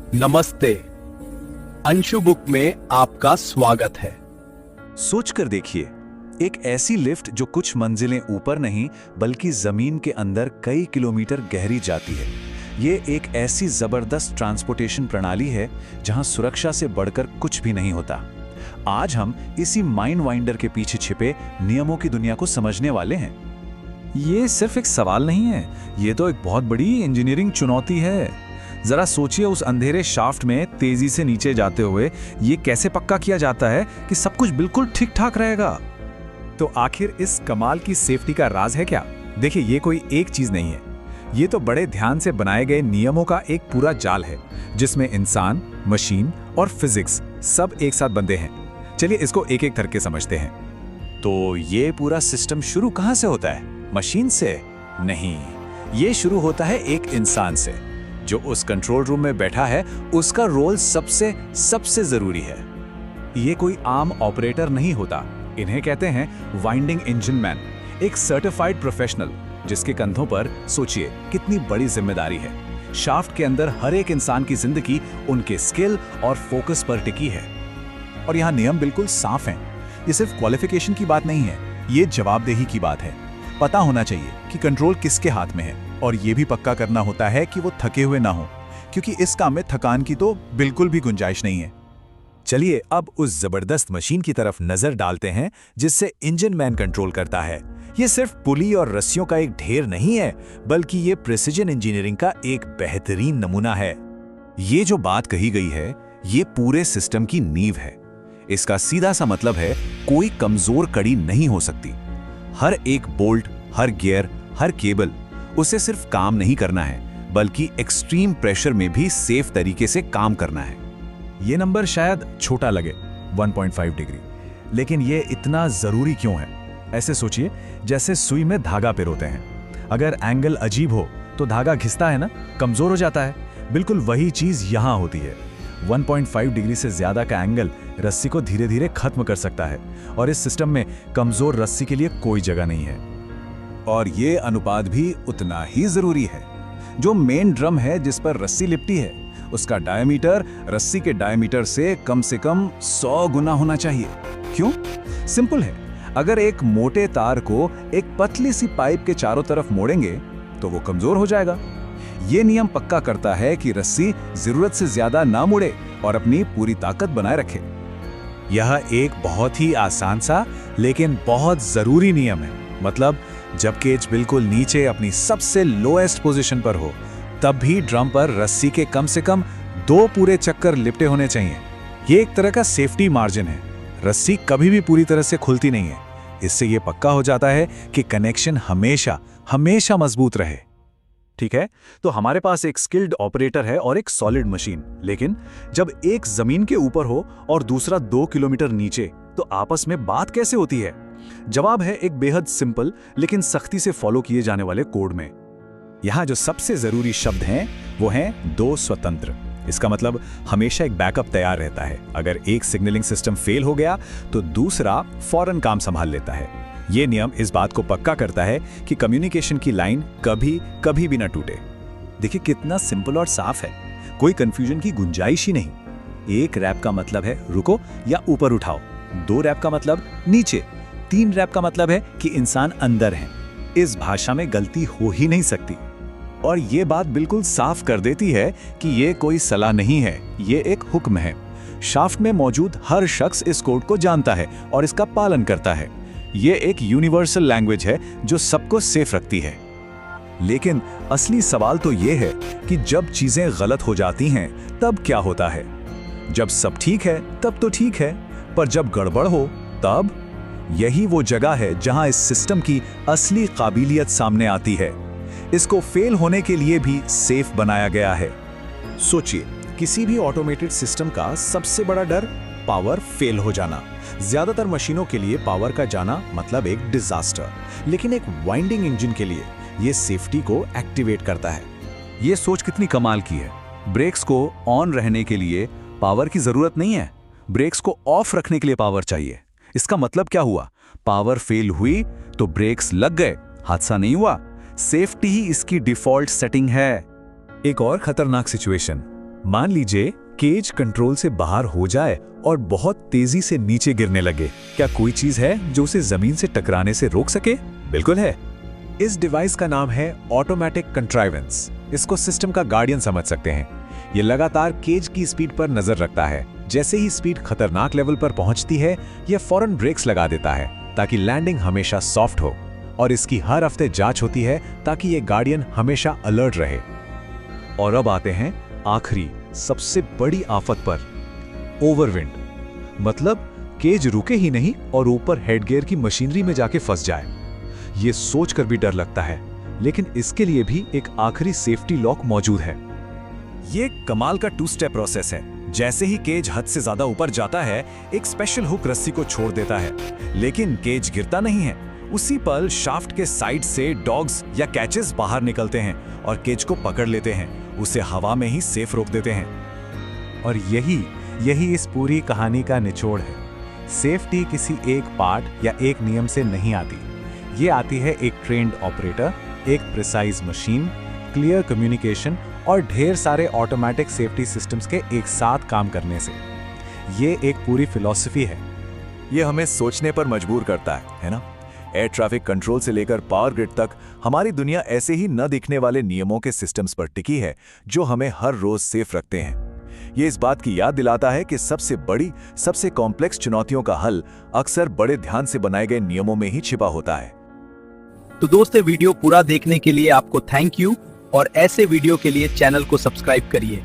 नमस्ते। अंशु बुक में आपका स्वागत है। सोचकर देखिए, एक ऐसी लिफ्ट जो कुछ मंजिलें ऊपर नहीं बल्कि जमीन के अंदर कई किलोमीटर गहरी जाती है। ये एक ऐसी जबरदस्त ट्रांसपोर्टेशन प्रणाली है जहां सुरक्षा से बढ़कर कुछ भी नहीं होता। आज हम इसी माइंड वाइंडर के पीछे छिपे नियमों की दुनिया को समझने वाले हैं। ये सिर्फ एक सवाल नहीं है, ये तो एक बहुत बड़ी इंजीनियरिंग चुनौती है। जरा सोचिए, उस अंधेरे शाफ्ट में तेजी से नीचे जाते हुए ये कैसे पक्का किया जाता है कि सब कुछ बिल्कुल ठीक ठाक रहेगा। तो आखिर इस कमाल की सेफ्टी का राज है क्या? देखिए, ये कोई एक चीज नहीं है, ये तो बड़े ध्यान से बनाए गए नियमों का एक पूरा जाल है जिसमें इंसान, मशीन और फिजिक्स सब एक साथ बंधे हैं। चलिए इसको एक एक करके समझते हैं। तो ये पूरा सिस्टम शुरू कहां से होता है? मशीन से? नहीं, ये शुरू होता है एक इंसान से। जो उस कंट्रोल रूम में बैठा है, उसका रोल सबसे जरूरी है। ये कोई आम ऑपरेटर नहीं होता, इन्हें कहते हैं वाइंडिंग इंजन मैन, एक सर्टिफाइड प्रोफेशनल जिसके कंधों पर सोचिए कितनी बड़ी जिम्मेदारी है। शाफ्ट के अंदर हर एक इंसान की जिंदगी उनके स्किल और फोकस पर टिकी है। और यहाँ नियम बिल्कुल साफ हैं। ये सिर्फ क्वालिफिकेशन की बात नहीं है, ये जवाबदेही की बात है। पता होना चाहिए कि कंट्रोल किसके हाथ में है, और ये भी पक्का करना होता है कि वो थके हुए ना हो, क्योंकि इस काम में थकान की तो बिल्कुल भी गुंजाइश नहीं है। चलिए अब उस जबरदस्त मशीन की तरफ नजर डालते हैं जिससे इंजन मैन कंट्रोल करता है। ये सिर्फ पुली और रस्सियों का एक ढेर नहीं है, बल्कि ये प्रिसिजन इंजीनियरिंग का एक बेहतरीन नमूना है। ये जो बात कही गई है, ये पूरे सिस्टम की नींव है। इसका सीधा सा मतलब है, कोई कमजोर कड़ी नहीं हो सकती। हर एक बोल्ट, हर गियर, हर केबल, उसे सिर्फ काम नहीं करना है, बल्कि एक्सट्रीम प्रेशर में भी सेफ तरीके से काम करना है। ये नंबर शायद छोटा लगे, 1.5 डिग्री, लेकिन ये इतना जरूरी क्यों है? ऐसे सोचिए जैसे सुई में धागा पिरोते हैं। अगर एंगल अजीब हो तो धागा घिसता है ना, कमजोर हो जाता है। बिल्कुल वही चीज यहां होती है। 1.5 डिग्री से ज्यादा का एंगल रस्सी को धीरे धीरे खत्म कर सकता है, और इस सिस्टम में कमजोर रस्सी के लिए कोई जगह नहीं है। और ये अनुपात भी उतना ही जरूरी है। जो मेन ड्रम है जिस पर रस्सी लिपटी है, उसका डायमीटर रस्सी के डायमीटर से कम 100 गुना होना चाहिए। क्यों? सिंपल है, अगर एक मोटे तार को एक पतली सी पाइप के चारों तरफ मोड़ेंगे तो वो कमजोर हो जाएगा। ये नियम पक्का करता है कि रस्सी जरूरत से ज्यादा ना मुड़े और अपनी पूरी ताकत बनाए रखे। यह एक बहुत ही आसान सा लेकिन बहुत जरूरी नियम है। मतलब जब केज बिल्कुल नीचे अपनी सबसे लोएस्ट पोजीशन पर हो, तब भी ड्रम पर रस्सी के कम से कम 2 पूरे चक्कर लिपटे होने चाहिए। ये एक तरह का सेफ्टी मार्जिन है। रस्सी कभी भी पूरी तरह से खुलती नहीं है। इससे ये पक्का हो जाता है कि कनेक्शन हमेशा मजबूत रहे। ठीक है, तो हमारे पास एक स्किल्ड ऑपरेटर है और एक सॉलिड मशीन। लेकिन जब एक जमीन के ऊपर हो और दूसरा 2 किलोमीटर नीचे, तो आपस में बात कैसे होती है? जवाब है एक बेहद सिंपल लेकिन सख्ती से फॉलो किए जाने वाले कोड में। यहां जो सबसे जरूरी शब्द हैं वो हैं 2 स्वतंत्र। इसका मतलब हमेशा एक बैकअप तैयार रहता है। अगर एक सिग्नलिंग सिस्टम फेल हो गया तो दूसरा फौरन काम संभाल लेता है। यह नियम इस बात को पक्का करता है कि कम्युनिकेशन की लाइन कभी भी ना टूटे। देखिए कितना सिंपल और साफ है, कोई कंफ्यूजन की गुंजाइश ही नहीं। 1 रैप का मतलब है रुको या ऊपर उठाओ, 2 रैप का मतलब नीचे, 3 रैप का मतलब है कि इंसान अंदर है। इस भाषा में गलती हो ही नहीं सकती। और ये बात बिल्कुल साफ कर देती है कि ये कोई सलाह नहीं है, ये एक हुक्म है। शाफ्ट में मौजूद हर शख्स इस कोड को जानता है और इसका पालन करता है। ये एक यूनिवर्सल लैंग्वेज है जो सबको सेफ रखती है। लेकिन असली सवाल तो ये है कि जब चीजें गलत हो जाती हैं तब क्या होता है? जब सब ठीक है तब तो ठीक है, पर जब गड़बड़ हो तब? यही वो जगह है जहां इस सिस्टम की असली काबिलियत सामने आती है। इसको फेल होने के लिए भी सेफ बनाया गया है। सोचिए, किसी भी ऑटोमेटेड सिस्टम का सबसे बड़ा डर पावर फेल हो जाना। ज्यादातर मशीनों के लिए पावर का जाना मतलब एक डिजास्टर, लेकिन एक वाइंडिंग इंजन के लिए यह सेफ्टी को एक्टिवेट करता है। यह सोच कितनी कमाल की है। ब्रेक्स को ऑन रहने के लिए पावर की जरूरत नहीं है, ब्रेक्स को ऑफ रखने के लिए पावर चाहिए। इसका मतलब क्या हुआ? पावर फेल हुई तो ब्रेक्स लग गए, हादसा नहीं हुआ। सेफ्टी ही इसकी डिफॉल्ट सेटिंग है। एक और खतरनाक सिचुएशन, मान लीजिए केज कंट्रोल से बाहर हो जाए और बहुत तेजी से नीचे गिरने लगे, क्या कोई चीज है जो उसे जमीन से टकराने से रोक सके? बिल्कुल है। इस डिवाइस का नाम है ऑटोमेटिक कंट्राइवेंस। इसको सिस्टम का गार्डियन समझ सकते हैं। ये लगातार केज की स्पीड पर नजर रखता है। जैसे ही स्पीड खतरनाक लेवल पर पहुंचती है, यह फौरन ब्रेक्स लगा देता है ताकि लैंडिंग हमेशा सॉफ्ट हो। और इसकी हर हफ्ते जांच होती है ताकि ये गार्डियन हमेशा अलर्ट रहे। और अब आते हैं आखिरी सबसे बड़ी आफत पर, ओवरविंड। मतलब केज रुके ही नहीं और ऊपर हेडगियर की मशीनरी में जाके फंस जाए। ये सोचकर भी डर लगता है, लेकिन इसके लिए भी एक आखिरी सेफ्टी लॉक मौजूद है। ये कमाल का 2 स्टेप प्रोसेस है। जैसे ही केज हद से ज्यादा ऊपर जाता है, एक स्पेशल हुक रस्सी को छोड़ देता है, लेकिन केज गिरता नहीं है। उसी पल शाफ्ट के साइड से डॉग्स या कैचेस बाहर निकलते हैं और केज को पकड़ लेते हैं, उसे हवा में ही सेफ रोक देते हैं। और यही इस पूरी कहानी का निचोड़ है। सेफ्टी किसी एक पार्ट या एक नियम से नहीं आती। ये आती है एक ट्रेन्ड ऑपरेटर, एक प्रिसाइज मशीन, क्लियर कम्युनिकेशन और ढेर सारे ऑटोमेटिक सेफ्टी सिस्टम्स के एक साथ काम करने से। ये एक पूरी फिलॉसफी है। ये हमें सोचने पर मजबूर करता है ना? एयर ट्रैफिक कंट्रोल से लेकर पावर ग्रिड तक हमारी दुनिया ऐसे ही न दिखने वाले नियमों के सिस्टम्स पर टिकी है, जो हमें हर रोज सेफ रखते हैं। ये इस बात की याद दिलाता है कि सबसे बड़ी, सबसे कॉम्प्लेक्स चुनौतियों का हल अक्सर बड़े ध्यान से बनाए गए नियमों में ही छिपा होता है। तो दोस्तों, वीडियो पूरा देखने के लिए आपको थैंक यू, और ऐसे वीडियो के लिए चैनल को सब्सक्राइब करिए।